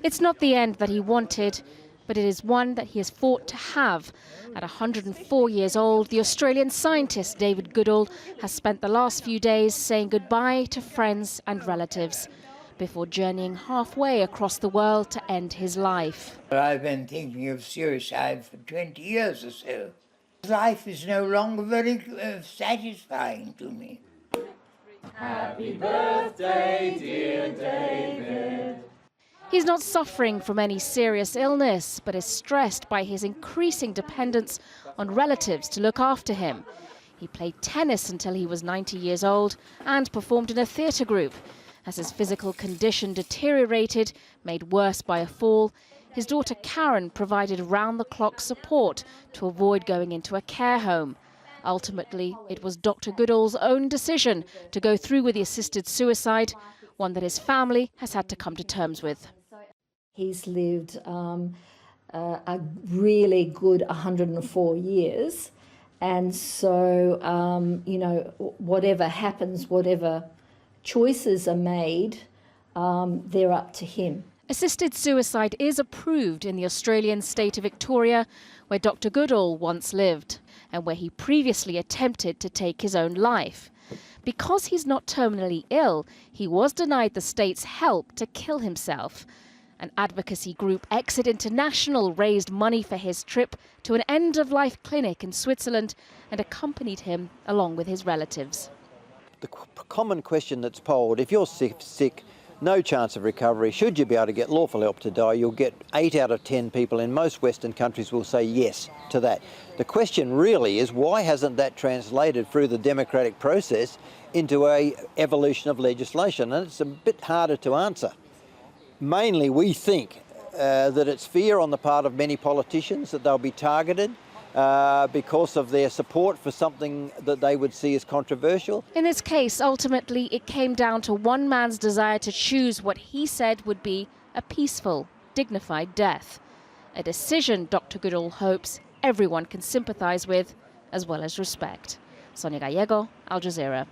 It's not the end that he wanted, but it is one that he has fought to have. At 104 years old, the Australian scientist David Goodall has spent the last few days saying goodbye to friends and relatives before journeying halfway across the world to end his life. I've been thinking of suicide for 20 years or so. Life is no longer very satisfying to me. Happy birthday, dear David. He's not suffering from any serious illness, but is stressed by his increasing dependence on relatives to look after him. He played tennis until he was 90 years old and performed in a theatre group. As his physical condition deteriorated, made worse by a fall, his daughter Karen provided round-the-clock support to avoid going into a care home. Ultimately, it was Dr. Goodall's own decision to go through with the assisted suicide, one that his family has had to come to terms with. He's lived a really good 104 years, and so, you know, whatever happens, whatever choices are made, they're up to him. Assisted suicide is approved in the Australian state of Victoria, where Dr. Goodall once lived and where he previously attempted to take his own life. Because he's not terminally ill, he was denied the state's help to kill himself. An advocacy group, Exit International, raised money for his trip to an end-of-life clinic in Switzerland and accompanied him along with his relatives. The common question that's polled, if you're sick, no chance of recovery, should you be able to get lawful help to die, you'll get 8 out of 10 people in most Western countries will say yes to that. The question really is, why hasn't that translated through the democratic process into an evolution of legislation? And it's a bit harder to answer. Mainly we think that it's fear on the part of many politicians that they'll be targeted because of their support for something that they would see as controversial. In this case, ultimately, it came down to one man's desire to choose what he said would be a peaceful, dignified death. A decision Dr. Goodall hopes everyone can sympathise with, as well as respect. Sonia Gallego, Al Jazeera.